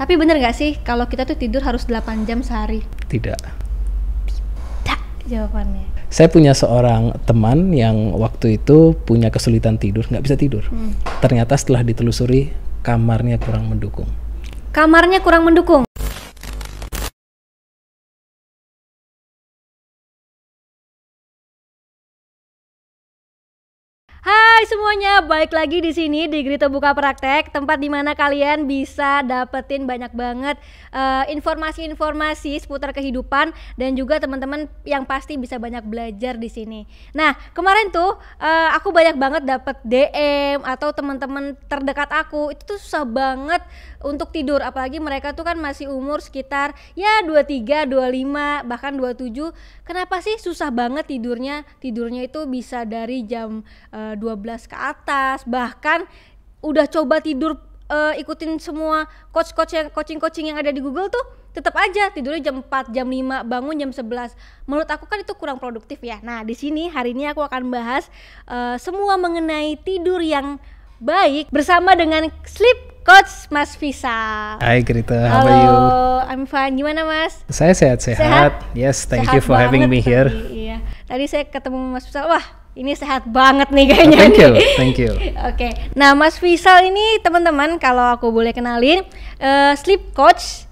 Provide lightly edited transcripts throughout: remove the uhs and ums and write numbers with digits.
Tapi bener nggak sih kalau kita tuh tidur harus 8 jam sehari? Tidak. Tidak jawabannya. Saya punya seorang teman yang waktu itu punya kesulitan tidur, nggak bisa tidur. Ternyata setelah ditelusuri, kamarnya kurang mendukung. Kamarnya kurang mendukung? Hai semuanya, balik lagi di sini di Grito Buka Praktek, tempat dimana kalian bisa dapetin banyak banget informasi-informasi seputar kehidupan dan juga teman-teman yang pasti bisa banyak belajar di sini. Nah kemarin tuh aku banyak banget dapet DM atau teman-teman terdekat aku itu tuh susah banget untuk tidur, apalagi mereka tuh kan masih umur sekitar ya 23, 25 bahkan 27. Kenapa sih susah banget tidurnya? Tidurnya itu bisa dari jam 12 ke atas, bahkan udah coba tidur ikutin semua coaching yang ada di Google tuh tetap aja tidurnya jam 4, jam 5, bangun jam 11. Menurut aku kan itu kurang produktif ya. Nah, di sini hari ini aku akan bahas semua mengenai tidur yang baik bersama dengan Sleep Coach Mas Fisal. Hai Grita, Halo, how are you? I'm fine. Gimana Mas? Saya sehat-sehat. Yes, thank you for having me here. Iya. Tadi saya ketemu Mas Fisal, wah ini sehat banget nih kayaknya. Thank you. Oke. Nah Mas Fisal ini teman-teman kalau aku boleh kenalin sleep coach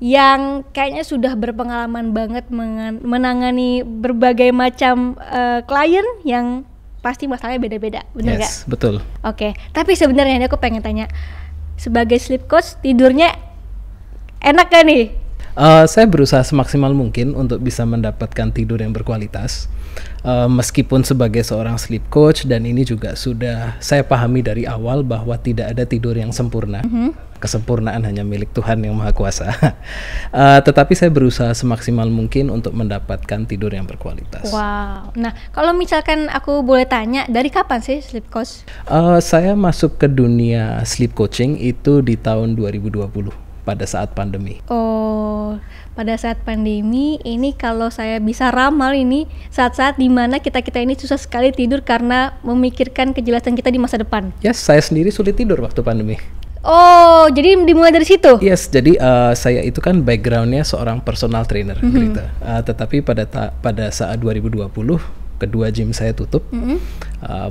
yang kayaknya sudah berpengalaman banget menangani berbagai macam klien yang pasti masalahnya beda-beda, benar nggak? Yes, betul. Oke, tapi sebenarnya aku pengen tanya, sebagai sleep coach tidurnya enak gak nih? Saya berusaha semaksimal mungkin untuk bisa mendapatkan tidur yang berkualitas, meskipun sebagai seorang sleep coach, dan ini juga sudah saya pahami dari awal bahwa tidak ada tidur yang sempurna. Kesempurnaan hanya milik Tuhan yang Maha Kuasa. Tetapi saya berusaha semaksimal mungkin untuk mendapatkan tidur yang berkualitas. Wow. Nah, kalau misalkan aku boleh tanya, dari kapan sih sleep coach? Saya masuk ke dunia sleep coaching itu di tahun 2020 pada saat pandemi. Oh, pada saat pandemi ini kalau saya bisa ramal ini saat-saat dimana kita ini susah sekali tidur karena memikirkan kejelasan kita di masa depan. Yes, saya sendiri sulit tidur waktu pandemi. Oh, jadi dimulai dari situ? Yes, jadi saya itu kan backgroundnya seorang personal trainer, Grita. Tetapi pada saat 2020 kedua gym saya tutup,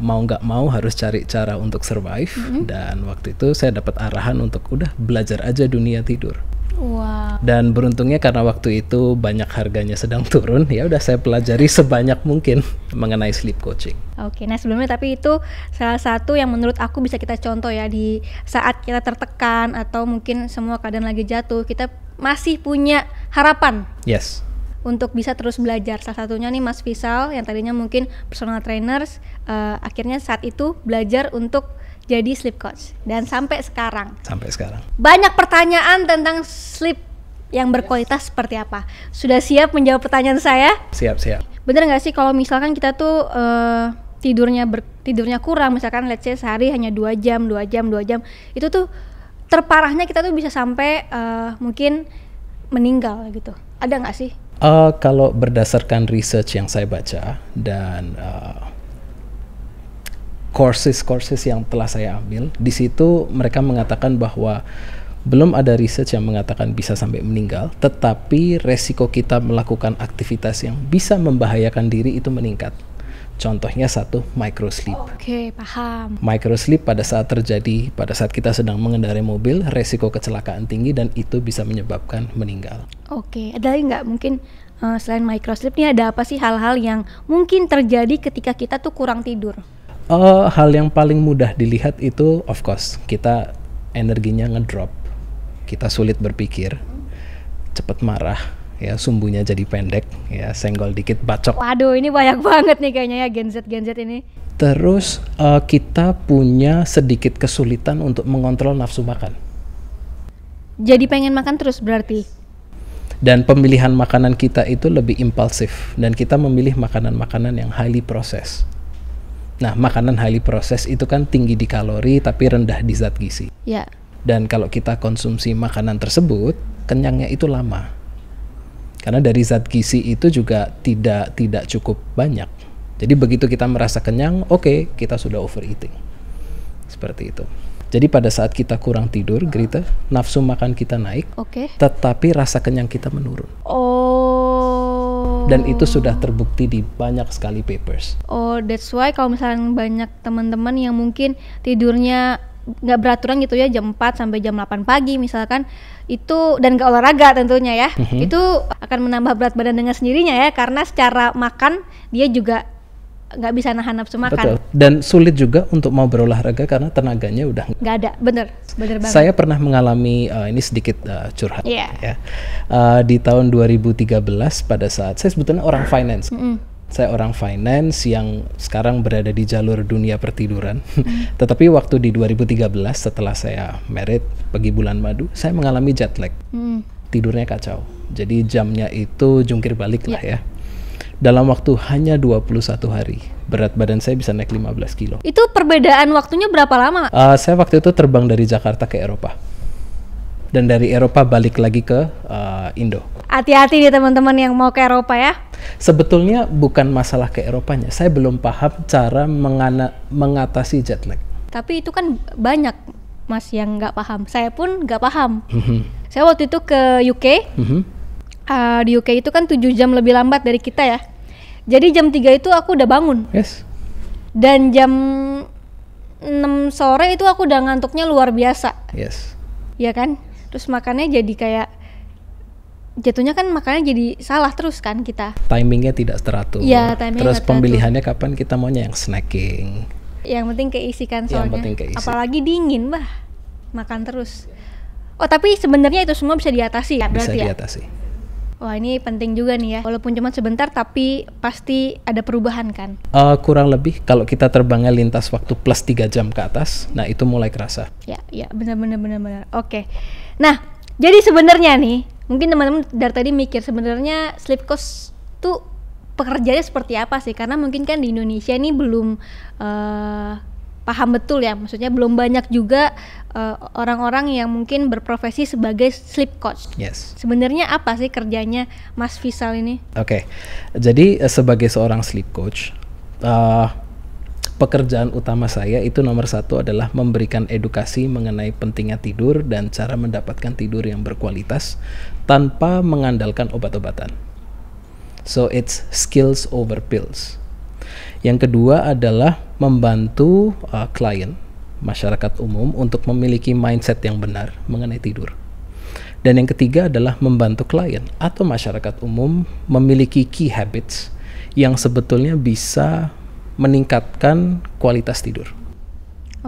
mau nggak mau harus cari cara untuk survive, dan waktu itu saya dapat arahan untuk udah belajar aja dunia tidur. Wow. Dan beruntungnya karena waktu itu banyak harganya sedang turun, ya udah saya pelajari sebanyak mungkin mengenai sleep coaching. Oke, nah sebelumnya tapi itu salah satu yang menurut aku bisa kita contoh ya, di saat kita tertekan atau mungkin semua keadaan lagi jatuh, kita masih punya harapan. Yes. Untuk bisa terus belajar. Salah satunya nih Mas Fisal yang tadinya mungkin personal trainers, akhirnya saat itu belajar untuk jadi sleep coach, dan sampai sekarang banyak pertanyaan tentang sleep yang berkualitas seperti apa. Sudah siap menjawab pertanyaan saya? Siap. Bener nggak sih kalau misalkan kita tuh tidurnya kurang, misalkan let's say sehari hanya 2 jam, itu tuh terparahnya kita tuh bisa sampai mungkin meninggal gitu. Ada nggak sih? Kalau berdasarkan research yang saya baca dan courses yang telah saya ambil, di situ mereka mengatakan bahwa belum ada research yang mengatakan bisa sampai meninggal, tetapi resiko kita melakukan aktivitas yang bisa membahayakan diri itu meningkat. Contohnya satu, microsleep. Oke, paham. Microsleep pada saat kita sedang mengendarai mobil, resiko kecelakaan tinggi dan itu bisa menyebabkan meninggal. Oke, ada lagi nggak mungkin selain microsleep nih, ada apa sih hal-hal yang mungkin terjadi ketika kita tuh kurang tidur? Hal yang paling mudah dilihat itu of course kita energinya ngedrop, kita sulit berpikir, cepat marah, ya sumbunya jadi pendek, ya senggol dikit bacok. Waduh, ini banyak banget nih kayaknya ya Gen Z ini. Terus kita punya sedikit kesulitan untuk mengontrol nafsu makan. Jadi pengen makan terus berarti? Dan pemilihan makanan kita itu lebih impulsif, dan kita memilih makanan-makanan yang highly processed. Nah, makanan highly processed itu kan tinggi di kalori tapi rendah di zat gizi. Ya. Dan kalau kita konsumsi makanan tersebut, kenyangnya itu lama. Karena dari zat gizi itu juga tidak cukup banyak. Jadi begitu kita merasa kenyang, oke, kita sudah overeating. Seperti itu. Jadi pada saat kita kurang tidur, Grita, nafsu makan kita naik, Oke. tetapi rasa kenyang kita menurun. Oh. Dan itu sudah terbukti di banyak sekali papers. Oh, that's why kalau misalnya banyak teman-teman yang mungkin tidurnya nggak beraturan gitu ya, jam 4 sampai jam 8 pagi misalkan, itu dan nggak olahraga tentunya ya, itu akan menambah berat badan dengan sendirinya ya, karena secara makan dia juga nggak bisa nahan nafsu makan. Betul. Dan sulit juga untuk mau berolahraga karena tenaganya udah Nggak ada, bener banget. Saya pernah mengalami ini sedikit curhat Iya. ya. Di tahun 2013 pada saat saya sebetulnya orang finance. Saya orang finance yang sekarang berada di jalur dunia pertiduran. Tetapi waktu di 2013 setelah saya married pergi bulan madu, saya mengalami jet lag. Tidurnya kacau. Jadi jamnya itu jungkir balik lah ya. Dalam waktu hanya 21 hari, berat badan saya bisa naik 15 kilo. Itu perbedaan waktunya berapa lama? Saya waktu itu terbang dari Jakarta ke Eropa. Dan dari Eropa balik lagi ke Indo. Hati-hati nih teman-teman yang mau ke Eropa ya. Sebetulnya bukan masalah ke Eropanya. Saya belum paham cara mengatasi jet lag. Tapi itu kan banyak mas yang nggak paham. Saya pun nggak paham. Saya waktu itu ke UK. Di UK itu kan 7 jam lebih lambat dari kita ya. Jadi jam 3 itu aku udah bangun. Yes. Dan jam 6 sore itu aku udah ngantuknya luar biasa. Yes. Ya kan? Terus makannya jadi kayak jatuhnya kan makannya jadi salah terus kan kita. Timingnya tidak teratur. Iya, timingnya Terus nggak pemilihannya kapan kita maunya yang snacking. Yang penting keisi kan Yang soalnya. penting keisi. Apalagi dingin bah, makan terus. Oh tapi sebenarnya itu semua bisa diatasi ya Bisa berarti ya? diatasi. Wah ini penting juga nih ya. Walaupun cuma sebentar tapi pasti ada perubahan kan? Kurang lebih kalau kita terbangnya lintas waktu plus 3 jam ke atas, nah itu mulai kerasa. Ya benar. Oke. Nah jadi sebenarnya nih mungkin teman-teman dari tadi mikir sebenarnya sleep coach tuh pekerjaannya seperti apa sih? Karena mungkin kan di Indonesia ini belum paham betul ya, maksudnya belum banyak juga orang-orang yang mungkin berprofesi sebagai sleep coach. Yes. Sebenarnya apa sih kerjanya Mas Fisal ini? Oke. Jadi sebagai seorang sleep coach, pekerjaan utama saya itu nomor 1 adalah memberikan edukasi mengenai pentingnya tidur dan cara mendapatkan tidur yang berkualitas tanpa mengandalkan obat-obatan. So it's skills over pills. Yang kedua adalah membantu klien, masyarakat umum untuk memiliki mindset yang benar mengenai tidur. Dan yang ketiga adalah membantu klien atau masyarakat umum memiliki key habits yang sebetulnya bisa meningkatkan kualitas tidur.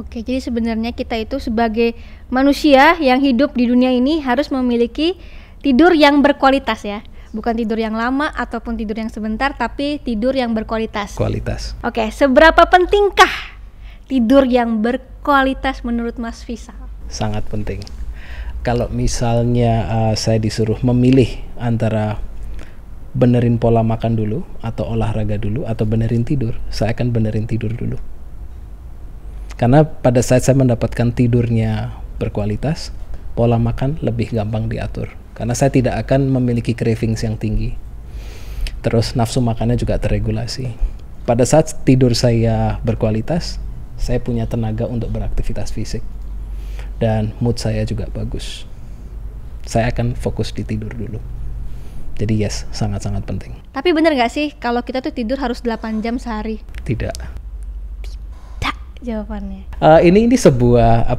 Oke, jadi sebenarnya kita itu sebagai manusia yang hidup di dunia ini harus memiliki tidur yang berkualitas ya. Bukan tidur yang lama ataupun tidur yang sebentar, tapi tidur yang berkualitas. Kualitas. Oke, seberapa pentingkah tidur yang berkualitas menurut Mas Fisal? Sangat penting. Kalau misalnya saya disuruh memilih antara benerin pola makan dulu, atau olahraga dulu, atau benerin tidur, saya akan benerin tidur dulu. Karena pada saat saya mendapatkan tidurnya berkualitas, pola makan lebih gampang diatur. Karena saya tidak akan memiliki cravings yang tinggi. Terus nafsu makannya juga terregulasi. Pada saat tidur saya berkualitas, saya punya tenaga untuk beraktivitas fisik. Dan mood saya juga bagus. Saya akan fokus di tidur dulu. Jadi yes, sangat-sangat penting. Tapi bener gak sih kalau kita tuh tidur harus 8 jam sehari? Tidak. Tak jawabannya. Ini sebuah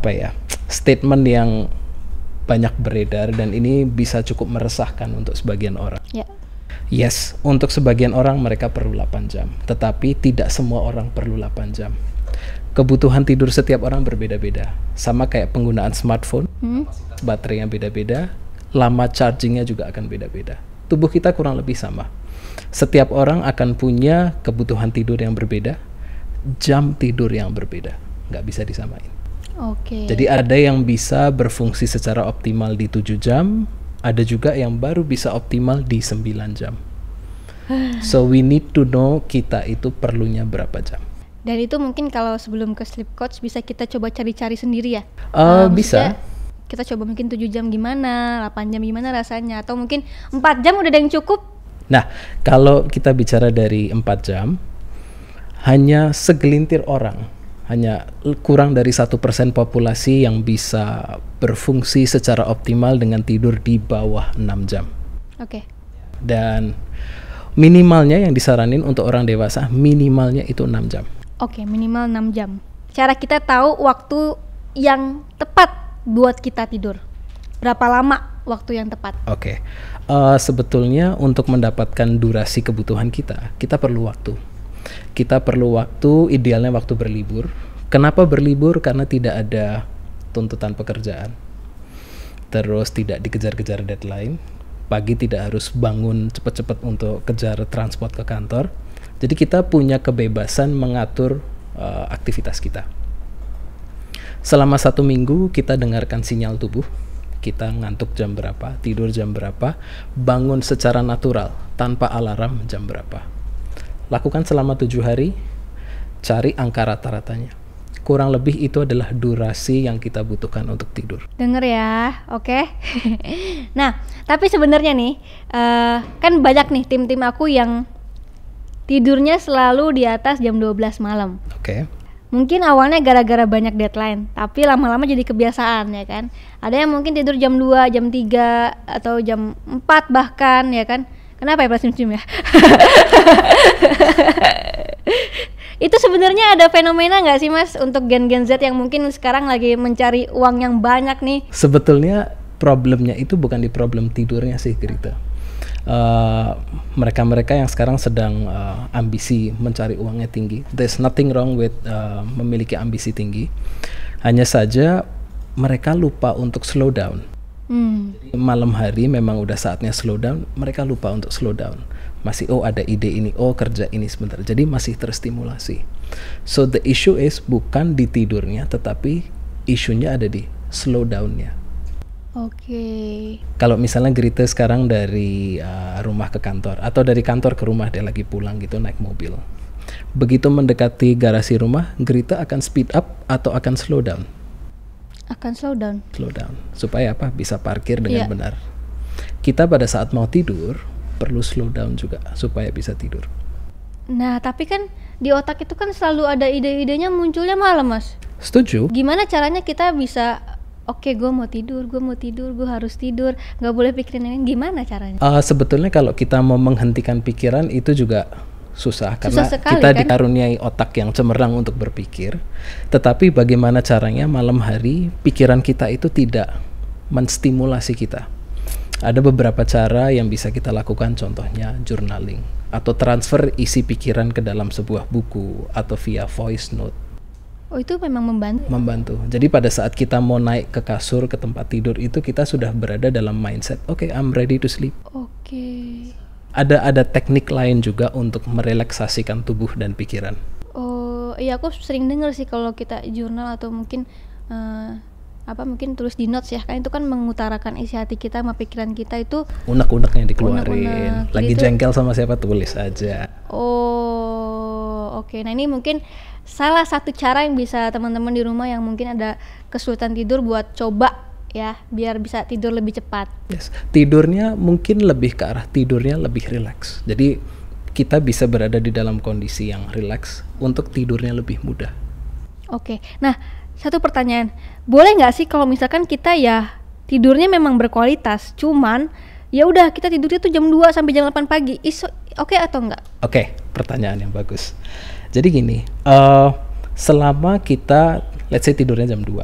statement yang banyak beredar dan ini bisa cukup meresahkan untuk sebagian orang. Ya. Yes, untuk sebagian orang mereka perlu 8 jam, tetapi tidak semua orang perlu 8 jam. Kebutuhan tidur setiap orang berbeda-beda. Sama kayak penggunaan smartphone, baterainya beda-beda, lama chargingnya juga akan beda-beda. Tubuh kita kurang lebih sama. Setiap orang akan punya kebutuhan tidur yang berbeda, jam tidur yang berbeda. Nggak bisa disamain. Oke. Jadi ada yang bisa berfungsi secara optimal di 7 jam, ada juga yang baru bisa optimal di 9 jam. So we need to know kita itu perlunya berapa jam. Dan itu mungkin kalau sebelum ke sleep coach bisa kita coba cari-cari sendiri ya? Bisa. Kita coba mungkin 7 jam gimana, 8 jam gimana rasanya, atau mungkin 4 jam udah ada yang cukup. Nah, kalau kita bicara dari 4 jam, hanya segelintir orang Hanya kurang dari 1% populasi yang bisa berfungsi secara optimal dengan tidur di bawah 6 jam. Oke. Dan minimalnya yang disaranin untuk orang dewasa, minimalnya itu 6 jam. Oke, minimal 6 jam. Cara kita tahu waktu yang tepat buat kita tidur. Berapa lama waktu yang tepat? Oke. Sebetulnya untuk mendapatkan durasi kebutuhan kita perlu waktu. Kita perlu waktu, idealnya waktu berlibur. Kenapa berlibur? Karena tidak ada tuntutan pekerjaan. Terus tidak dikejar-kejar deadline. Pagi tidak harus bangun cepat-cepat untuk kejar transport ke kantor. Jadi kita punya kebebasan mengatur aktivitas kita. Selama 1 minggu kita dengarkan sinyal tubuh. Kita ngantuk jam berapa, tidur jam berapa, bangun secara natural tanpa alarm jam berapa. Lakukan selama 7 hari, cari angka rata-ratanya. Kurang lebih itu adalah durasi yang kita butuhkan untuk tidur. Denger ya, oke? Nah, tapi sebenarnya nih, kan banyak nih tim-tim aku yang tidurnya selalu di atas jam 12 malam. Oke. Mungkin awalnya gara-gara banyak deadline, tapi lama-lama jadi kebiasaan ya kan. Ada yang mungkin tidur jam 2, jam 3, atau jam 4 bahkan ya kan. Kenapa ya senyum-senyum ya? Itu sebenarnya ada fenomena nggak sih Mas untuk Gen Z yang mungkin sekarang lagi mencari uang yang banyak nih? Sebetulnya problemnya itu bukan di problem tidurnya sih, Grita. Mereka-mereka yang sekarang sedang ambisi mencari uangnya tinggi. There's nothing wrong with memiliki ambisi tinggi. Hanya saja mereka lupa untuk slow down. Jadi malam hari memang udah saatnya slow down, mereka lupa untuk slow down. Masih ada ide ini, kerja ini sebentar. Jadi masih terstimulasi. So the issue is bukan di tidurnya, tetapi isunya ada di slow down-nya. Oke. Kalau misalnya Grita sekarang dari rumah ke kantor atau dari kantor ke rumah, dia lagi pulang gitu naik mobil. Begitu mendekati garasi rumah, Grita akan speed up atau akan slow down? Akan slow down. Slow down. Supaya apa? Bisa parkir dengan benar. Kita pada saat mau tidur perlu slow down juga supaya bisa tidur. Nah, tapi kan di otak itu kan selalu ada ide-idenya munculnya malam, Mas. Setuju. Gimana caranya kita bisa gue mau tidur, gue harus tidur, gak boleh pikirin ini, gimana caranya? Sebetulnya kalau kita mau menghentikan pikiran itu juga susah karena sekali, kita kan? dikaruniai otak yang cemerlang untuk berpikir. Tetapi bagaimana caranya malam hari pikiran kita itu tidak menstimulasi kita? Ada beberapa cara yang bisa kita lakukan, contohnya journaling atau transfer isi pikiran ke dalam sebuah buku atau via voice note. Oh, itu memang membantu? Membantu. Jadi pada saat kita mau naik ke kasur, ke tempat tidur itu kita sudah berada dalam mindset, okay, I'm ready to sleep. Oke. Ada teknik lain juga untuk merelaksasikan tubuh dan pikiran. Oh, iya aku sering dengar sih kalau kita jurnal atau mungkin mungkin tulis di notes ya, kan itu kan mengutarakan isi hati kita sama pikiran kita itu. Unek-unek yang dikeluarin. Unek-unek. Lagi Jadi jengkel sama siapa, tulis aja. Oh, oke. Nah, ini mungkin salah satu cara yang bisa teman-teman di rumah yang mungkin ada kesulitan tidur buat coba ya, biar bisa tidur lebih cepat. Yes. Tidurnya mungkin lebih ke arah tidurnya lebih rileks. Jadi kita bisa berada di dalam kondisi yang rileks untuk tidurnya lebih mudah. Oke. Nah, satu pertanyaan. Boleh nggak sih kalau misalkan kita ya tidurnya memang berkualitas, cuman ya udah kita tidurnya tuh jam 2 sampai jam 8 pagi. Oke atau enggak? Oke, pertanyaan yang bagus. Jadi gini, selama kita let's say tidurnya jam 2,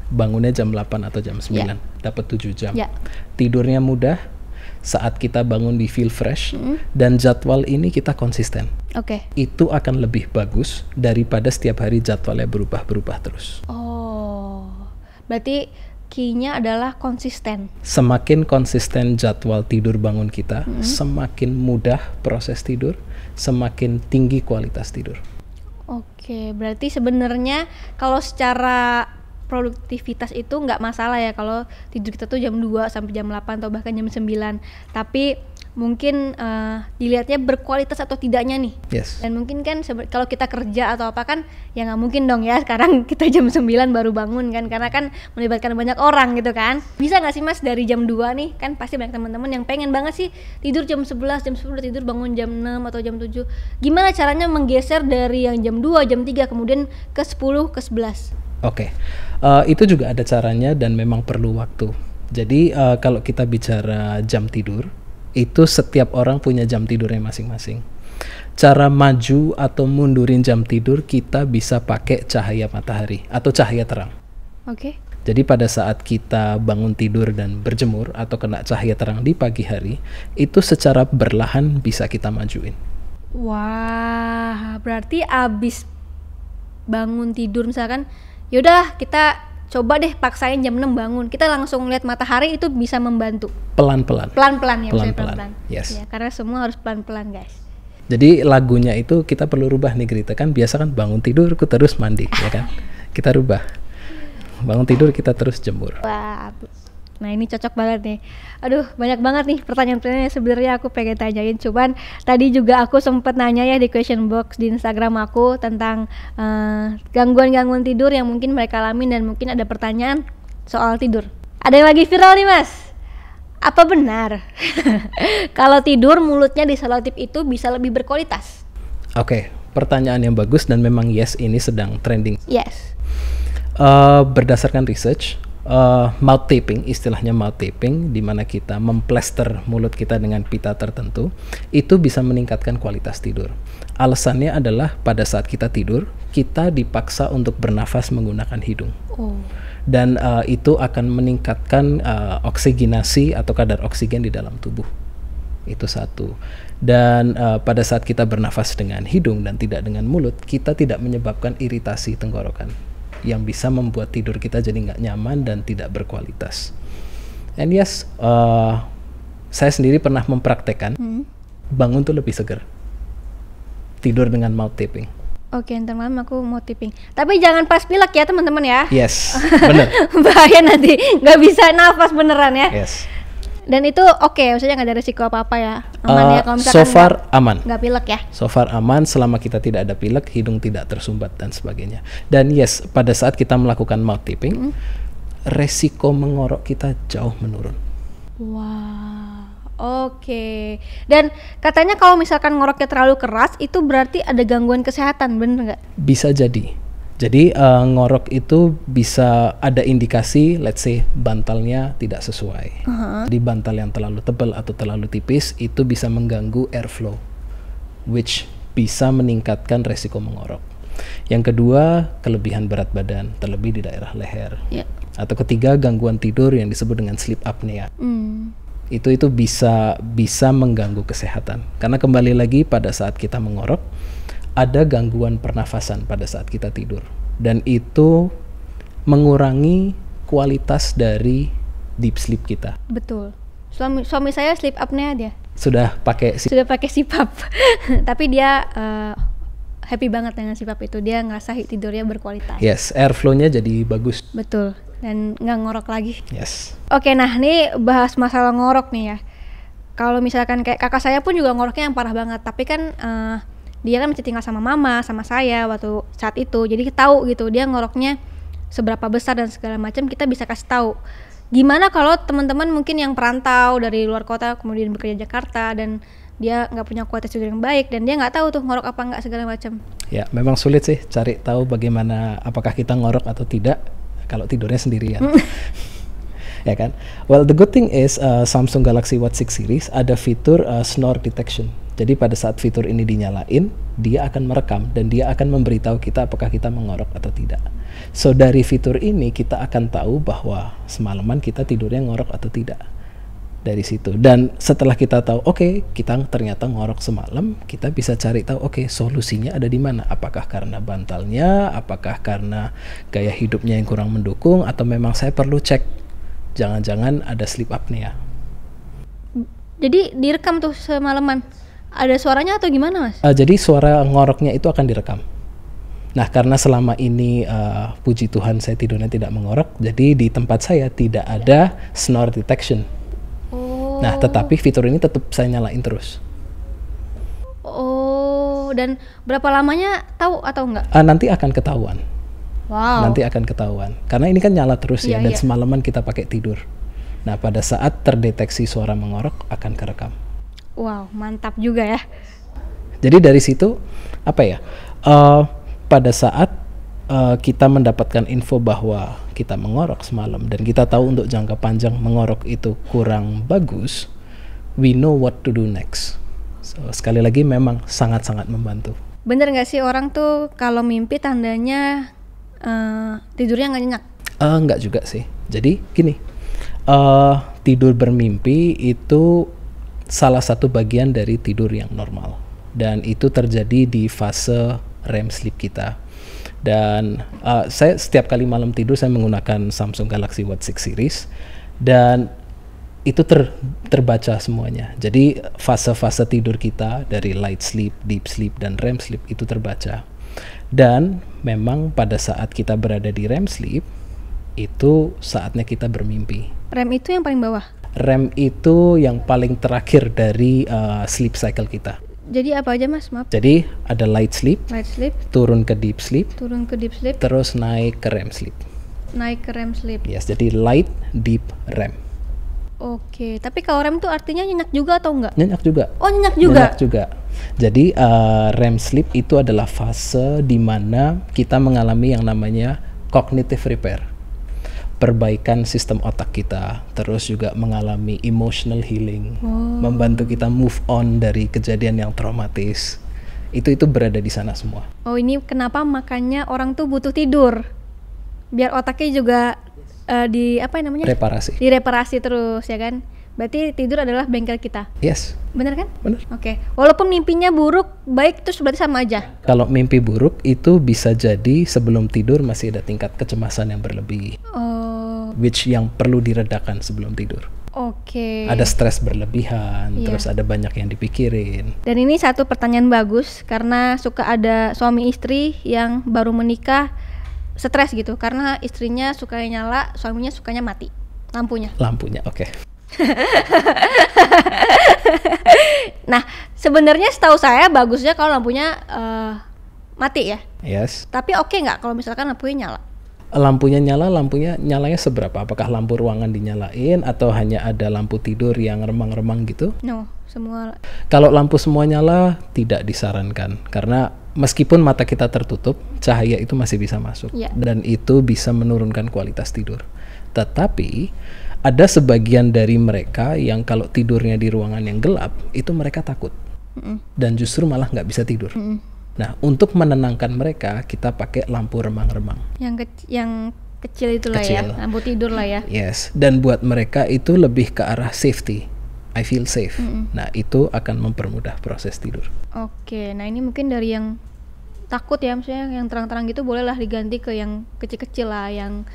bangunnya jam 8 atau jam 9, dapat 7 jam. Tidurnya mudah, saat kita bangun di feel fresh, dan jadwal ini kita konsisten. Oke. Itu akan lebih bagus daripada setiap hari jadwalnya berubah-berubah terus. Oh, berarti key-nya adalah konsisten. Semakin konsisten jadwal tidur bangun kita, semakin mudah proses tidur, semakin tinggi kualitas tidur. Oke, berarti sebenarnya kalau secara produktivitas itu nggak masalah ya kalau tidur kita tuh jam 2 sampai jam 8 atau bahkan jam 9. Tapi mungkin dilihatnya berkualitas atau tidaknya nih. Yes. Dan mungkin kan kalau kita kerja atau apa kan ya nggak mungkin dong ya sekarang kita jam 9 baru bangun kan, karena kan melibatkan banyak orang gitu kan. Bisa nggak sih Mas dari jam 2 nih, kan pasti banyak teman-teman yang pengen banget sih tidur jam 11, jam 10 tidur bangun jam 6 atau jam 7. Gimana caranya menggeser dari yang jam 2, jam 3 kemudian ke 10, ke 11? Oke. Itu juga ada caranya dan memang perlu waktu. Jadi kalau kita bicara jam tidur, itu setiap orang punya jam tidurnya masing-masing. Cara maju atau mundurin jam tidur kita bisa pakai cahaya matahari atau cahaya terang. Oke. Jadi pada saat kita bangun tidur dan berjemur atau kena cahaya terang di pagi hari, itu secara berlahan bisa kita majuin. Wah, berarti abis bangun tidur misalkan, yaudah kita coba deh paksain jam 6 bangun, kita langsung lihat matahari, itu bisa membantu. Pelan-pelan. Pelan-pelan ya, Pelan-pelan. Yes. Ya, karena semua harus pelan-pelan guys. Jadi lagunya itu kita perlu rubah nih Grita, kan biasa kan bangun tidur ku terus mandi ya kan. Kita rubah. Bangun tidur kita terus jemur. Wah. Nah, ini cocok banget nih. Aduh, banyak banget nih pertanyaan-pertanyaan yang sebenarnya aku pengen tanyain. Cuman tadi juga aku sempet nanya ya di question box di Instagram aku tentang gangguan-gangguan tidur yang mungkin mereka alamin dan mungkin ada pertanyaan soal tidur. Ada yang lagi viral nih Mas. Apa benar kalau tidur mulutnya diselotip itu bisa lebih berkualitas? Oke, pertanyaan yang bagus dan memang yes, ini sedang trending. Yes. Berdasarkan research, mouth taping, istilahnya mouth taping, di mana kita memplester mulut kita dengan pita tertentu, itu bisa meningkatkan kualitas tidur. Alasannya adalah pada saat kita tidur, kita dipaksa untuk bernafas menggunakan hidung. Oh. Dan itu akan meningkatkan oksigenasi atau kadar oksigen di dalam tubuh. Itu satu. Dan pada saat kita bernafas dengan hidung dan tidak dengan mulut, kita tidak menyebabkan iritasi tenggorokan yang bisa membuat tidur kita jadi nggak nyaman dan tidak berkualitas. And yes, saya sendiri pernah mempraktekkan bangun tuh lebih segar tidur dengan mouth taping. Oke, ntar malam aku mau tipping. Tapi jangan pas pilek ya teman-teman ya. Yes, bener. Bahaya nanti nggak bisa nafas beneran ya. Yes. Dan itu oke, maksudnya nggak ada risiko apa-apa ya. Aman ya kalau misalkan so far aman. Nggak pilek ya. So far aman selama kita tidak ada pilek, hidung tidak tersumbat dan sebagainya. Dan yes, pada saat kita melakukan mouth taping, resiko mengorok kita jauh menurun. Wah, oke. Dan katanya kalau misalkan ngoroknya terlalu keras, itu berarti ada gangguan kesehatan, bener nggak? Bisa jadi. Jadi ngorok itu bisa ada indikasi, let's say bantalnya tidak sesuai. Di bantal yang terlalu tebal atau terlalu tipis itu bisa mengganggu airflow, which bisa meningkatkan resiko mengorok. Yang kedua, kelebihan berat badan, terlebih di daerah leher. Yeah. Atau ketiga, gangguan tidur yang disebut dengan sleep apnea. Itu bisa mengganggu kesehatan. Karena kembali lagi pada saat kita mengorok, ada gangguan pernafasan pada saat kita tidur, dan itu mengurangi kualitas dari deep sleep kita. Betul. Suami saya sleep apnea dia. Sudah pakai CPAP. Tapi dia happy banget dengan CPAP itu. Dia ngerasa tidurnya berkualitas. Yes, airflow-nya jadi bagus. Betul. Dan nggak ngorok lagi. Yes. Oke, nah ini bahas masalah ngorok nih ya. Kalau misalkan kayak kakak saya pun juga ngoroknya yang parah banget. Tapi kan dia kan masih tinggal sama mama, sama saya waktu saat itu. Jadi tahu gitu dia ngoroknya seberapa besar dan segala macam, kita bisa kasih tahu. Gimana kalau teman-teman mungkin yang perantau dari luar kota kemudian bekerja di Jakarta dan dia nggak punya kualitas tidur yang baik dan dia nggak tahu tuh ngorok apa nggak segala macam. Ya, memang sulit sih cari tahu bagaimana apakah kita ngorok atau tidak kalau tidurnya sendirian. Ya kan? Well, the good thing is Samsung Galaxy Watch 6 series ada fitur snore detection. Jadi pada saat fitur ini dinyalain, dia akan merekam dan dia akan memberitahu kita apakah kita mengorok atau tidak. So dari fitur ini kita akan tahu bahwa semalaman kita tidurnya ngorok atau tidak. Dari situ. Dan setelah kita tahu, oke, kita ternyata ngorok semalam, kita bisa cari tahu, oke, solusinya ada di mana? Apakah karena bantalnya, apakah karena gaya hidupnya yang kurang mendukung, atau memang saya perlu cek, jangan-jangan ada sleep apnea. Jadi direkam tuh semalaman? Ada suaranya atau gimana, Mas? Jadi suara ngoroknya itu akan direkam. Nah, karena selama ini puji Tuhan saya tidurnya tidak mengorok, jadi di tempat saya tidak ada snore detection. Oh. Nah, tetapi fitur ini tetap saya nyalain terus. Oh, dan berapa lamanya tahu atau enggak? Nanti akan ketahuan. Wow. Nanti akan ketahuan. Karena ini kan nyala terus ya, Iya, dan iya. semalaman kita pakai tidur. Nah, pada saat terdeteksi suara mengorok akan kerekam. Wow, mantap juga ya. Jadi dari situ apa ya? Pada saat kita mendapatkan info bahwa kita mengorok semalam dan kita tahu untuk jangka panjang mengorok itu kurang bagus, we know what to do next. So, sekali lagi memang sangat-sangat membantu. Bener nggak sih orang tuh kalau mimpi tandanya tidurnya nggak nyenyak? Enggak juga sih. Jadi gini, tidur bermimpi itu salah satu bagian dari tidur yang normal, dan itu terjadi di fase REM sleep kita. Dan saya setiap kali malam tidur saya menggunakan Samsung Galaxy Watch 6 series, dan itu terbaca semuanya. Jadi fase-fase tidur kita dari light sleep, deep sleep, dan REM sleep itu terbaca. Dan memang pada saat kita berada di REM sleep, itu saatnya kita bermimpi. REM itu yang paling bawah. REM itu yang paling terakhir dari sleep cycle kita. Jadi apa aja mas? Maaf. Jadi ada light sleep, Light sleep, turun ke deep sleep, turun ke deep sleep, terus naik ke REM sleep. naik ke REM sleep. Yes, jadi light, deep, REM. Oke, tapi kalau REM tuh artinya nyenyak juga atau enggak? Nyenyak juga. Oh nyenyak juga. Nyenyak juga. Jadi REM sleep itu adalah fase di mana kita mengalami yang namanya cognitive repair, perbaikan sistem otak kita, terus juga mengalami emotional healing, membantu kita move on dari kejadian yang traumatis. Itu berada di sana semua. Oh ini kenapa makanya orang tuh butuh tidur, biar otaknya juga di apa namanya? Reparasi. Direparasi terus ya kan? Berarti tidur adalah bengkel kita. Yes. Bener kan? Bener. Oke. Walaupun mimpinya buruk, baik terus berarti sama aja. Kalau mimpi buruk itu bisa jadi sebelum tidur masih ada tingkat kecemasan yang berlebih, Oh, which yang perlu diredakan sebelum tidur. oke. Ada stres berlebihan, Iya. terus ada banyak yang dipikirin. Dan ini satu pertanyaan bagus karena suka ada suami istri yang baru menikah stres gitu karena istrinya sukanya nyala, suaminya sukanya mati lampunya. Lampunya, oke. Nah, sebenarnya setahu saya bagusnya kalau lampunya mati ya. Yes. Tapi oke nggak kalau misalkan lampunya nyala? Lampunya nyalanya seberapa? Apakah lampu ruangan dinyalain atau hanya ada lampu tidur yang remang-remang gitu? No, semua. Kalau lampu semua nyala, tidak disarankan. Karena meskipun mata kita tertutup, cahaya itu masih bisa masuk. Iya. Dan itu bisa menurunkan kualitas tidur. Tetapi, ada sebagian dari mereka yang kalau tidurnya di ruangan yang gelap, itu mereka takut. Dan justru malah nggak bisa tidur. Nah, untuk menenangkan mereka, kita pakai lampu remang-remang. Yang kecil itulah ya, Kecil. lampu tidur lah ya. Yes, dan buat mereka itu lebih ke arah safety. I feel safe. Nah, itu akan mempermudah proses tidur. Oke, nah ini mungkin dari yang takut ya, maksudnya yang terang-terang gitu bolehlah diganti ke yang kecil-kecil lah, yang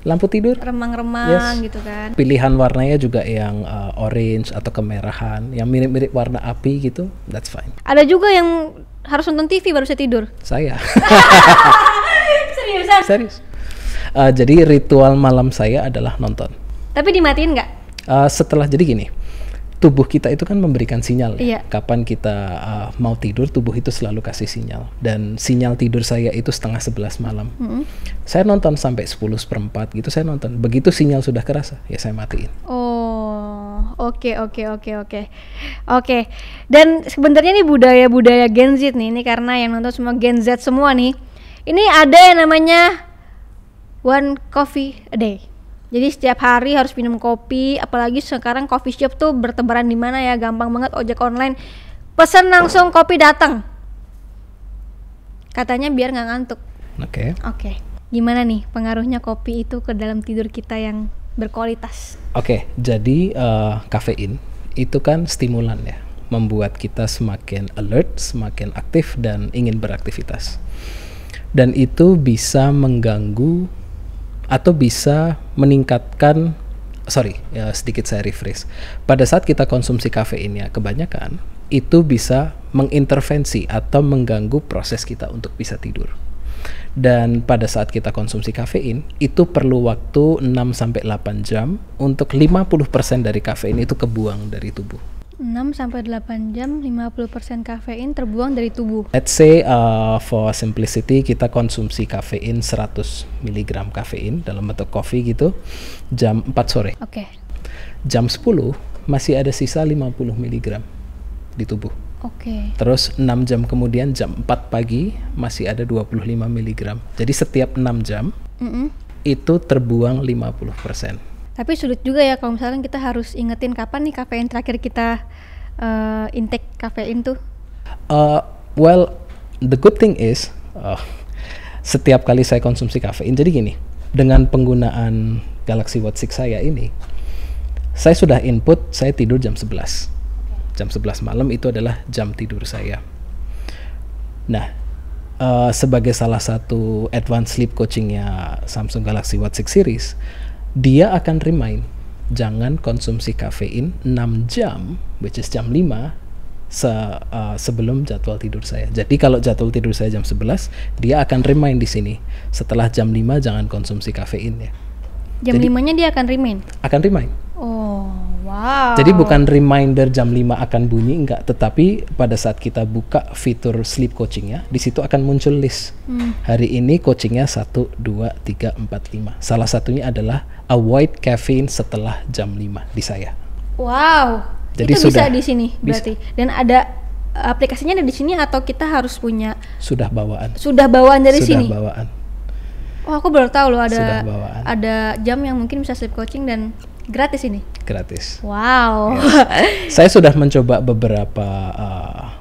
Lampu tidur, remang-remang gitu kan. pilihan warnanya juga yang orange atau kemerahan, yang mirip-mirip warna api gitu, that's fine. Ada juga yang harus nonton TV baru bisa tidur. Saya. Seriusan? Serius. Jadi ritual malam saya adalah nonton. Tapi dimatiin nggak? Setelah, jadi gini, tubuh kita itu kan memberikan sinyal. Iya. Kapan kita mau tidur, tubuh itu selalu kasih sinyal. Dan sinyal tidur saya itu 10:30 malam. Saya nonton sampai 10:04 gitu, saya nonton. Begitu sinyal sudah kerasa, ya saya matiin. Oh, oke. Oke. Dan sebenarnya nih budaya Gen Z nih, ini karena yang nonton semua Gen Z semua nih. Ini ada yang namanya one coffee a day. Jadi setiap hari harus minum kopi, apalagi sekarang coffee shop tuh bertebaran di mana ya, gampang banget ojek online. Pesan langsung kopi datang. Katanya biar nggak ngantuk. Oke. Oke. Gimana nih pengaruhnya kopi itu ke dalam tidur kita yang berkualitas? Oke, jadi kafein itu kan stimulan ya, membuat kita semakin alert, semakin aktif dan ingin beraktivitas. Dan itu bisa mengganggu atau bisa meningkatkan, sedikit saya rephrase. Pada saat kita konsumsi kafein ya, kebanyakan itu bisa mengintervensi atau mengganggu proses kita untuk bisa tidur. Dan pada saat kita konsumsi kafein, itu perlu waktu 6-8 jam untuk 50% dari kafein itu kebuang dari tubuh. 6-8 jam, 50% kafein terbuang dari tubuh. Let's say for simplicity kita konsumsi kafein 100 mg kafein dalam bentuk kopi gitu jam 4 sore. Oke. Jam 10 masih ada sisa 50 mg di tubuh. Oke. Terus 6 jam kemudian jam 4 pagi masih ada 25 mg. Jadi setiap 6 jam itu terbuang 50%. Tapi sulit juga ya kalau misalkan kita harus ingetin kapan nih kafein terakhir kita intake kafein tuh. Well, the good thing is setiap kali saya konsumsi kafein, jadi gini, dengan penggunaan Galaxy Watch 6 saya ini, saya sudah input saya tidur jam 11. Jam 11 malam itu adalah jam tidur saya. Nah, sebagai salah satu advanced sleep coachingnya Samsung Galaxy Watch 6 series, dia akan remind, jangan konsumsi kafein 6 jam, which is jam 5, sebelum jadwal tidur saya. Jadi kalau jadwal tidur saya jam 11, dia akan remind di sini, setelah jam 5 jangan konsumsi kafein ya. Jam 5-nya dia akan remind? Akan remind. Oh, wow. Jadi bukan reminder jam 5 akan bunyi, enggak. Tetapi pada saat kita buka fitur sleep coachingnya, di situ akan muncul list. Hari ini coachingnya 1, 2, 3, 4, 5. Salah satunya adalah avoid caffeine setelah jam 5 di saya. Wow. Jadi itu sudah, bisa di sini berarti. Dan ada aplikasinya ada di sini atau kita harus punya? Sudah bawaan. Sudah bawaan dari sini? Sudah bawaan. Oh, aku baru tahu loh ada jam yang mungkin bisa sleep coaching dan gratis ini. Gratis. Wow. Yes. Saya sudah mencoba beberapa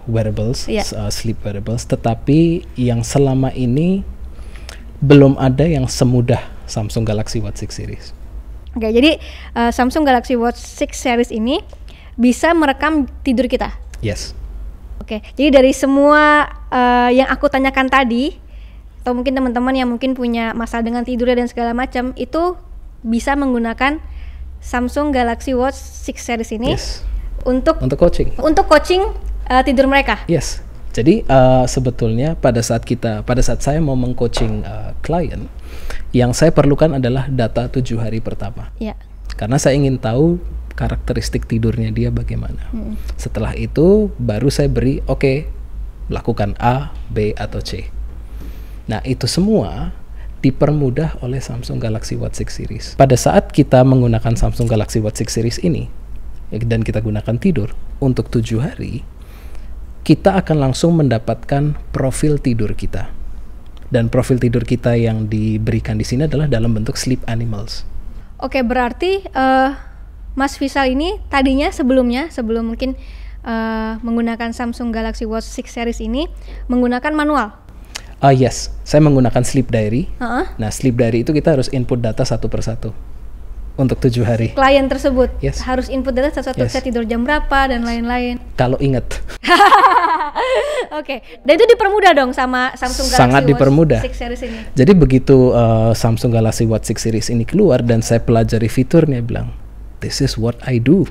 wearables, sleep wearables, tetapi yang selama ini belum ada yang semudah Samsung Galaxy Watch 6 series. Oke, jadi Samsung Galaxy Watch 6 series ini bisa merekam tidur kita. Yes. Oke, jadi dari semua yang aku tanyakan tadi, atau mungkin teman-teman yang mungkin punya masalah dengan tidurnya dan segala macam, itu bisa menggunakan Samsung Galaxy Watch 6 series ini untuk coaching tidur mereka. Yes. Jadi sebetulnya pada saat saya mau meng-coaching klien, yang saya perlukan adalah data 7 hari pertama. Yeah. Karena saya ingin tahu karakteristik tidurnya dia bagaimana. Setelah itu baru saya beri lakukan A, B atau C. Nah, itu semua dipermudah oleh Samsung Galaxy Watch 6 series. Pada saat kita menggunakan Samsung Galaxy Watch 6 series ini dan kita gunakan tidur untuk 7 hari, kita akan langsung mendapatkan profil tidur kita. Dan profil tidur kita yang diberikan di sini adalah dalam bentuk sleep animals. Oke, berarti Mas Fisal ini tadinya sebelum mungkin menggunakan Samsung Galaxy Watch 6 series ini menggunakan manual. Yes, saya menggunakan sleep diary. Nah, sleep diary itu kita harus input data satu persatu untuk 7 hari. Klien tersebut harus input data satu-satu, saya tidur jam berapa dan lain-lain. Kalau ingat. Oke, dan itu dipermudah dong sama Samsung Galaxy Watch 6 series ini. Jadi begitu Samsung Galaxy Watch 6 series ini keluar dan saya pelajari fiturnya, bilang, this is what I do.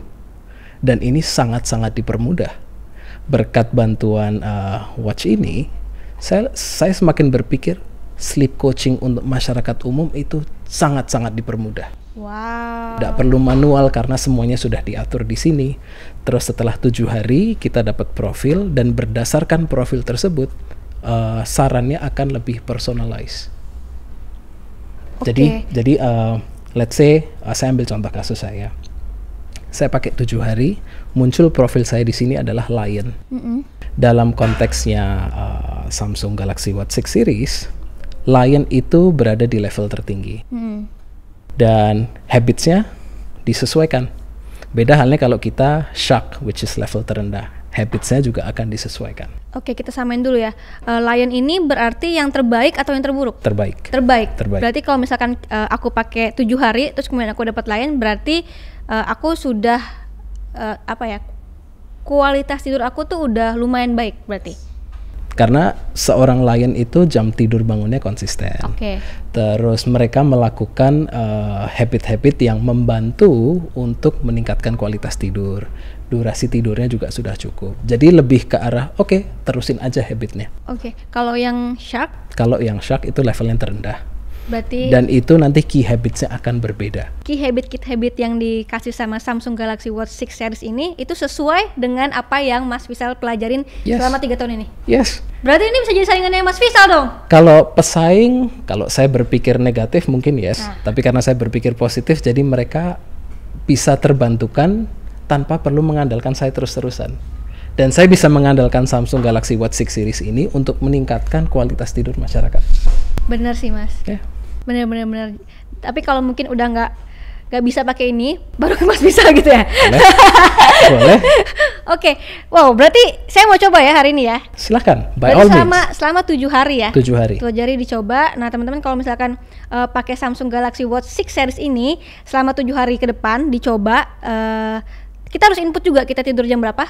Dan ini sangat-sangat dipermudah. Berkat bantuan watch ini, saya semakin berpikir sleep coaching untuk masyarakat umum itu sangat-sangat dipermudah. Wow. Tidak perlu manual karena semuanya sudah diatur di sini. Terus setelah 7 hari kita dapat profil dan berdasarkan profil tersebut sarannya akan lebih personalized. Jadi let's say saya ambil contoh kasus saya. Saya pakai 7 hari, muncul profil saya di sini adalah lion. Dalam konteksnya Samsung Galaxy Watch 6 series, lion itu berada di level tertinggi. Dan habitsnya disesuaikan. Beda halnya kalau kita shark, which is level terendah. Habitsnya juga akan disesuaikan. Oke, kita samain dulu ya. Lion ini berarti yang terbaik atau yang terburuk? Terbaik. Berarti kalau misalkan aku pakai 7 hari, terus kemudian aku dapat lion, berarti aku sudah kualitas tidur aku tuh udah lumayan baik berarti. Karena seorang lion itu jam tidur bangunnya konsisten. Oke. Terus mereka melakukan habit-habit yang membantu untuk meningkatkan kualitas tidur. Durasi tidurnya juga sudah cukup. Jadi lebih ke arah oke, terusin aja habitnya. Oke. Kalau yang shark Kalau yang shark itu levelnya terendah. berarti Dan itu nanti key habitsnya akan berbeda. key habit yang dikasih sama Samsung Galaxy Watch 6 series ini itu sesuai dengan apa yang Mas Fisal pelajarin Yes. selama 3 tahun ini. Yes. Berarti ini bisa jadi saingannya Mas Fisal dong. Kalau pesaing, kalau saya berpikir negatif mungkin yes. Nah. Tapi karena saya berpikir positif, jadi mereka bisa terbantukan tanpa perlu mengandalkan saya terus-terusan. Dan saya bisa mengandalkan Samsung Galaxy Watch 6 series ini untuk meningkatkan kualitas tidur masyarakat. Bener sih Mas. Ya. Bener. Tapi kalau mungkin udah nggak bisa pakai ini, baru ke Mas Fisal gitu ya. Boleh. Oke. Wow, berarti saya mau coba ya hari ini ya. Silahkan, by Berarti all means. selama 7 hari ya. 7 hari. 7 hari dicoba. Nah, teman-teman kalau misalkan pakai Samsung Galaxy Watch 6 series ini selama 7 hari ke depan dicoba, kita harus input juga kita tidur jam berapa?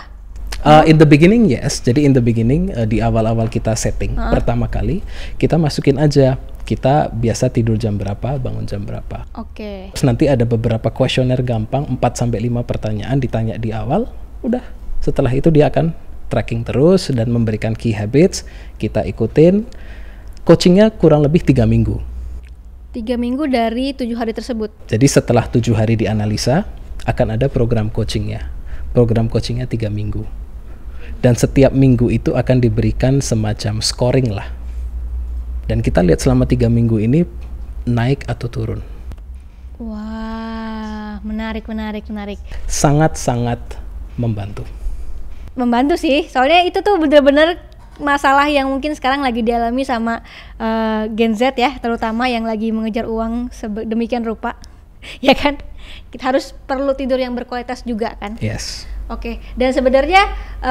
In the beginning yes, jadi in the beginning di awal-awal kita setting pertama kali kita masukin aja kita biasa tidur jam berapa, bangun jam berapa. Oke. Terus nanti ada beberapa kuesioner gampang 4-5 pertanyaan ditanya di awal, udah. Setelah itu dia akan tracking terus dan memberikan key habits, kita ikutin. Coachingnya kurang lebih 3 minggu. 3 minggu dari 7 hari tersebut. Jadi setelah 7 hari dianalisa akan ada program coachingnya. Program coachingnya 3 minggu. Dan setiap minggu itu akan diberikan semacam scoring lah. Dan kita lihat selama 3 minggu ini naik atau turun. Wah, menarik. Sangat-sangat membantu. Membantu sih, soalnya itu tuh bener-bener masalah yang mungkin sekarang lagi dialami sama Gen Z ya, terutama yang lagi mengejar uang demikian rupa. Ya kan? Kita harus perlu tidur yang berkualitas juga kan? Yes. Oke, dan sebenarnya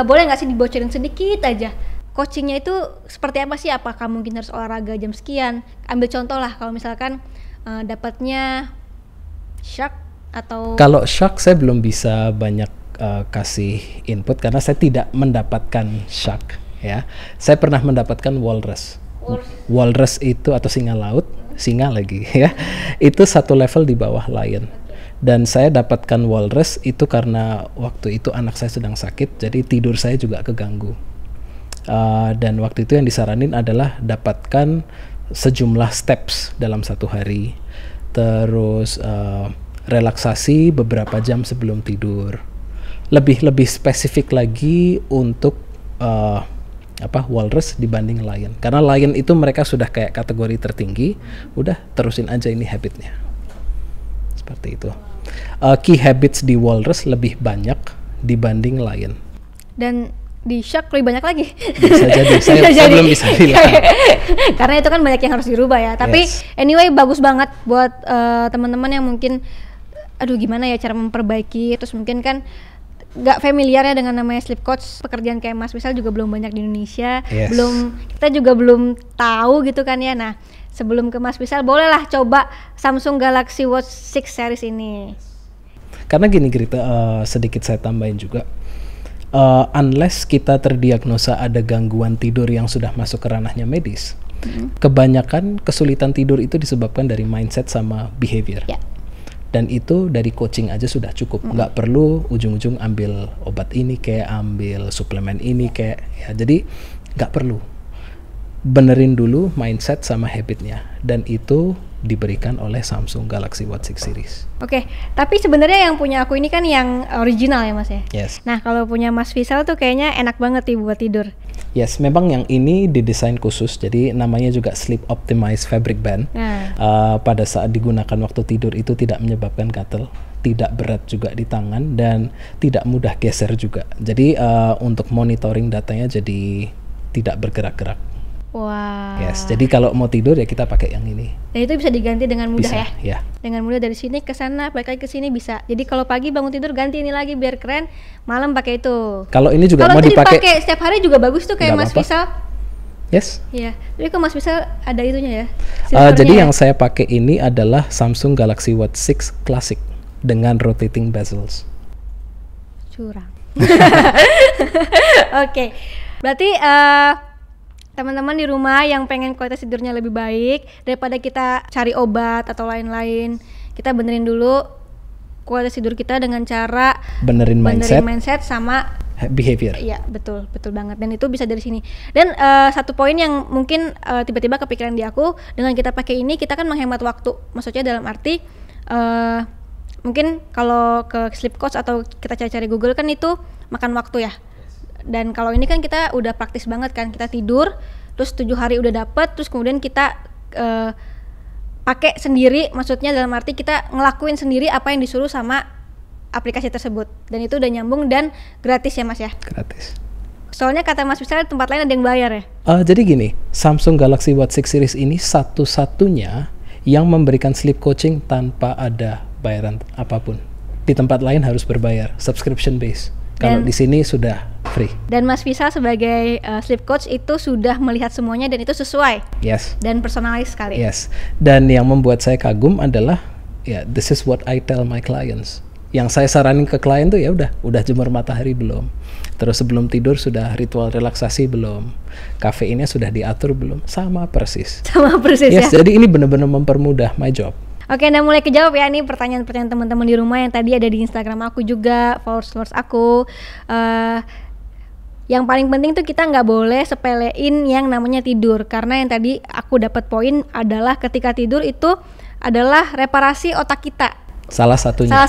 boleh nggak sih dibocorin sedikit aja coachingnya itu seperti apa sih? Apakah mungkin harus olahraga jam sekian? Ambil contoh lah kalau misalkan dapatnya shark atau Kalau shark saya belum bisa banyak kasih input karena saya tidak mendapatkan shark ya. Saya pernah mendapatkan walrus. Walrus itu atau singa laut, singa lagi ya. Itu satu level di bawah lion. Dan saya dapatkan walrus itu karena waktu itu anak saya sedang sakit, jadi tidur saya juga keganggu. Dan waktu itu yang disaranin adalah dapatkan sejumlah steps dalam 1 hari. Terus relaksasi beberapa jam sebelum tidur. Lebih spesifik lagi untuk walrus dibanding lion. Karena lion itu mereka sudah kayak kategori tertinggi, udah terusin aja ini habitnya. Seperti itu. Key habits di walrus lebih banyak dibanding lion. Dan di shark lebih banyak lagi. Bisa jadi, saya belum bisa bilang. Karena itu kan banyak yang harus dirubah ya. Tapi Yes. anyway bagus banget buat teman-teman yang mungkin aduh gimana ya cara memperbaiki, terus mungkin kan nggak familiar ya dengan namanya sleep coach. Pekerjaan kayak Mas Fisal juga belum banyak di Indonesia. Yes. Kita juga belum tahu gitu kan ya. Nah, sebelum ke Mas Fisal bolehlah coba Samsung Galaxy Watch 6 series ini. Karena gini Grita, sedikit saya tambahin juga. Unless kita terdiagnosa ada gangguan tidur yang sudah masuk ke ranahnya medis, kebanyakan kesulitan tidur itu disebabkan dari mindset sama behavior. Ya. Dan itu dari coaching aja sudah cukup, nggak perlu ujung-ujung ambil obat ini kayak ambil suplemen ini kayak ya. Jadi nggak perlu, benerin dulu mindset sama habitnya, dan itu diberikan oleh Samsung Galaxy Watch 6 series. Oke, tapi sebenarnya yang punya aku ini kan yang original ya Mas ya. Yes. Nah kalau punya Mas Fisal tuh kayaknya enak banget nih buat tidur. Yes, memang yang ini didesain khusus, jadi namanya juga Sleep Optimized Fabric Band. Nah. Pada saat digunakan waktu tidur itu tidak menyebabkan gatal, tidak berat juga di tangan, dan tidak mudah geser juga. Jadi untuk monitoring datanya jadi tidak bergerak-gerak. Wah. Yes, jadi kalau mau tidur ya kita pakai yang ini. Dan itu bisa diganti dengan mudah Bisa, ya. Dengan mudah dari sini ke sana, balik lagi ke sini bisa. Jadi kalau pagi bangun tidur ganti ini lagi biar keren, malam pakai itu. Kalau ini juga Kalau mau itu dipakai, dipakai setiap hari juga bagus tuh kayak Nggak Mas apa-apa. Fisal. yes. Iya. Tapi kalau Mas Fisal ada itunya ya. Jadi silvernya yang ya? saya pakai ini adalah Samsung Galaxy Watch 6 Classic dengan rotating bezels. curang. Oke. Berarti teman-teman di rumah yang pengen kualitas tidurnya lebih baik daripada kita cari obat atau lain-lain, kita benerin dulu kualitas tidur kita dengan cara benerin mindset sama behavior. Iya, betul banget. Dan itu bisa dari sini. Dan satu poin yang mungkin tiba-tiba kepikiran di aku, dengan kita pakai ini kita kan menghemat waktu. Maksudnya dalam arti mungkin kalau ke sleep coach atau kita cari-cari Google kan itu makan waktu ya. Dan kalau ini kan kita udah praktis banget kan, kita tidur terus 7 hari udah dapet, terus kemudian kita pakai sendiri, maksudnya dalam arti kita ngelakuin sendiri apa yang disuruh sama aplikasi tersebut, dan itu udah nyambung dan gratis ya Mas ya? Gratis. Soalnya kata Mas misalnya tempat lain ada yang bayar ya? Jadi gini, Samsung Galaxy Watch 6 Series ini satu-satunya yang memberikan sleep coaching tanpa ada bayaran apapun. Di tempat lain harus berbayar, subscription base. Kalau di sini sudah free. Dan Mas Faisal sebagai sleep coach itu sudah melihat semuanya dan itu sesuai. Yes. Dan personalis sekali. Yes. Dan yang membuat saya kagum adalah this is what I tell my clients. Yang saya saranin ke klien tuh ya udah jemur matahari belum? Terus sebelum tidur sudah ritual relaksasi belum? Kafeinnya sudah diatur belum? Sama persis. Sama persis yes, ya. Jadi ini benar-benar mempermudah my job. Oke, nah mulai kejawab ya nih pertanyaan-pertanyaan teman-teman di rumah yang tadi ada di Instagram aku juga, followers aku. Yang paling penting tuh kita nggak boleh sepelein yang namanya tidur, karena yang tadi aku dapat poin adalah ketika tidur itu adalah reparasi otak kita. Salah satunya.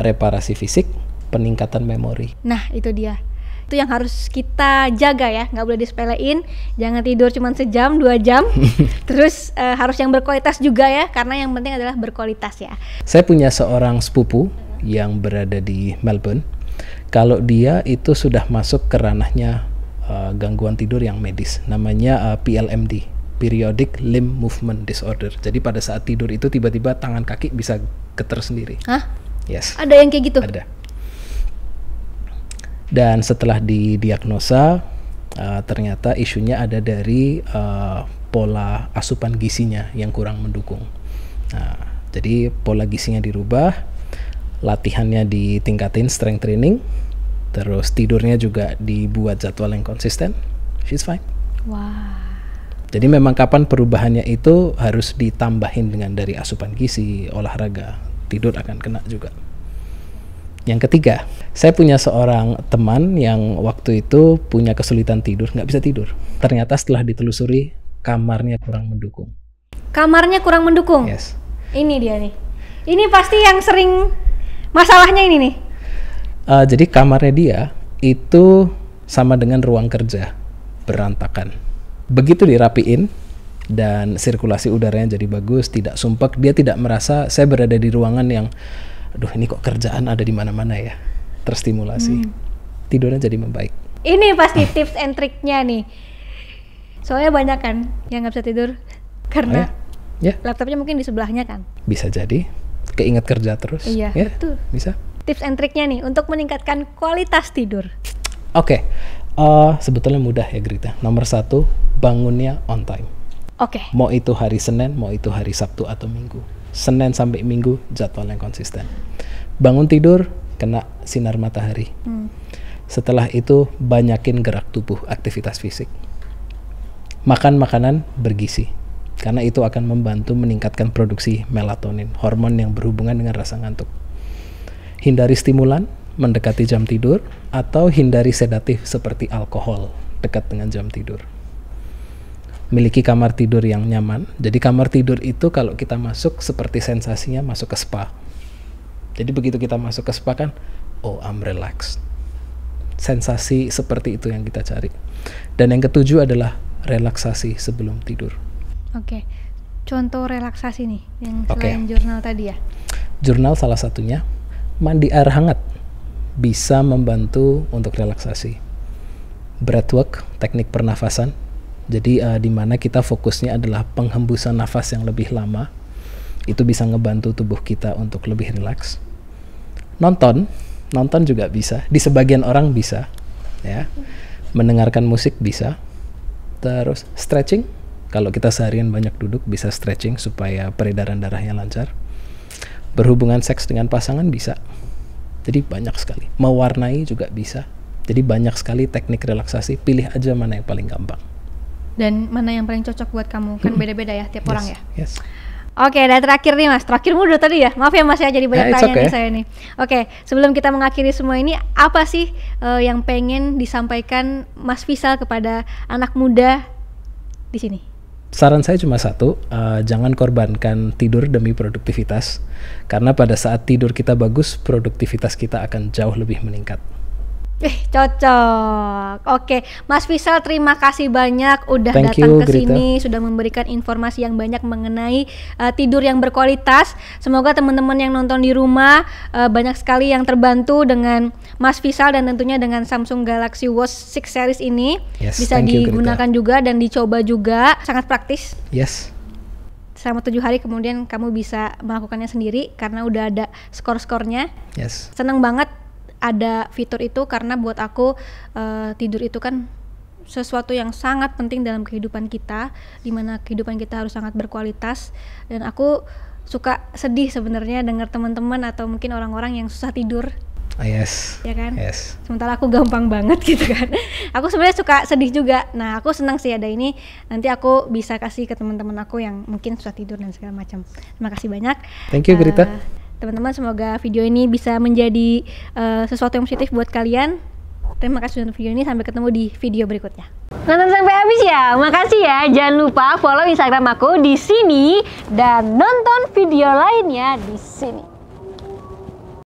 Reparasi fisik, peningkatan memori. Nah itu dia. Itu yang harus kita jaga ya, nggak boleh disepelein. Jangan tidur cuma sejam 2 jam. Terus harus yang berkualitas juga ya, karena yang penting adalah berkualitas ya. Saya punya seorang sepupu yang berada di Melbourne. Kalau dia itu sudah masuk ke ranahnya gangguan tidur yang medis, namanya PLMD, Periodic Limb Movement Disorder. Jadi pada saat tidur itu tiba-tiba tangan kaki bisa getar sendiri. Hah? Yes. Ada yang kayak gitu? Ada. Dan setelah didiagnosa, ternyata isunya ada dari pola asupan gizinya yang kurang mendukung. Nah, jadi pola gizinya dirubah, latihannya ditingkatin, strength training, terus tidurnya juga dibuat jadwal yang konsisten. She's fine. Wah. Jadi memang kapan perubahannya itu harus ditambahin dengan dari asupan gizi, olahraga, tidur akan kena juga. Yang ketiga, saya punya seorang teman yang waktu itu punya kesulitan tidur, nggak bisa tidur. Ternyata setelah ditelusuri, kamarnya kurang mendukung. Kamarnya kurang mendukung? Yes. Ini dia nih. Ini pasti yang sering masalahnya ini nih. Jadi kamarnya dia itu sama dengan ruang kerja, berantakan. Begitu dirapiin dan sirkulasi udaranya jadi bagus, tidak sumpek, dia tidak merasa saya berada di ruangan yang aduh ini kok kerjaan ada di mana-mana ya, terstimulasi. Tidurnya jadi membaik. Ini pasti tips and triknya nih. Soalnya banyak kan yang nggak bisa tidur karena laptopnya mungkin di sebelahnya kan. Bisa jadi, keinget kerja terus. Iya, betul. Bisa. Tips and triknya nih untuk meningkatkan kualitas tidur. Oke, sebetulnya mudah ya Grita. Nomor 1, bangunnya on time. Oke. Mau itu hari Senin, mau itu hari Sabtu atau Minggu. Senin sampai Minggu jadwal yang konsisten. Bangun tidur kena sinar matahari. Setelah itu banyakin gerak tubuh, aktivitas fisik. Makan makanan bergizi, karena itu akan membantu meningkatkan produksi melatonin, hormon yang berhubungan dengan rasa ngantuk. Hindari stimulan mendekati jam tidur, atau hindari sedatif seperti alkohol dekat dengan jam tidur. Miliki kamar tidur yang nyaman. Jadi kamar tidur itu kalau kita masuk seperti sensasinya masuk ke spa. Jadi begitu kita masuk ke spa kan, oh I'm relaxed. Sensasi seperti itu yang kita cari. Dan yang ketujuh adalah relaksasi sebelum tidur. Oke. Contoh relaksasi nih yang selain jurnal tadi ya. Jurnal salah satunya. Mandi air hangat bisa membantu untuk relaksasi. Breathwork, teknik pernafasan. Jadi di mana kita fokusnya adalah penghembusan nafas yang lebih lama. Itu bisa ngebantu tubuh kita untuk lebih rilaks. Nonton juga bisa. Di sebagian orang bisa, ya. Mendengarkan musik bisa. Terus stretching. Kalau kita seharian banyak duduk, bisa stretching supaya peredaran darahnya lancar. Berhubungan seks dengan pasangan bisa. Jadi banyak sekali. Mewarnai juga bisa. Jadi banyak sekali teknik relaksasi. Pilih aja mana yang paling gampang. dan mana yang paling cocok buat kamu. Kan beda-beda ya tiap orang ya. Yes. Oke, dan terakhir nih Mas, terakhir udah tadi ya, maaf ya Mas ya, jadi banyak tanya nih saya nih. Oke, sebelum kita mengakhiri semua ini, apa sih yang pengen disampaikan Mas Fisal kepada anak muda di sini? Saran saya cuma satu, jangan korbankan tidur demi produktivitas, karena pada saat tidur kita bagus, produktivitas kita akan jauh lebih meningkat. Cocok. Oke, Mas Fisal terima kasih banyak udah datang ke sini, sudah memberikan informasi yang banyak mengenai tidur yang berkualitas. Semoga teman-teman yang nonton di rumah banyak sekali yang terbantu dengan Mas Fisal dan tentunya dengan Samsung Galaxy Watch 6 series ini. Bisa digunakan juga dan dicoba juga, sangat praktis. Selama 7 hari kemudian kamu bisa melakukannya sendiri karena udah ada skor-skornya. Senang banget ada fitur itu karena buat aku tidur itu kan sesuatu yang sangat penting dalam kehidupan kita, dimana kehidupan kita harus sangat berkualitas. Dan aku suka sedih sebenarnya dengar teman-teman atau mungkin orang-orang yang susah tidur. Ya kan? Sementara aku gampang banget gitu kan. Aku sebenarnya suka sedih juga. Nah, aku senang sih ada ini. Nanti aku bisa kasih ke teman-teman aku yang mungkin susah tidur dan segala macam. Terima kasih banyak. Thank you Grita. Teman-teman, semoga video ini bisa menjadi sesuatu yang positif buat kalian. Terima kasih untuk video ini, sampai ketemu di video berikutnya. Nonton sampai habis ya, makasih ya. Jangan lupa follow Instagram aku di sini dan nonton video lainnya di sini.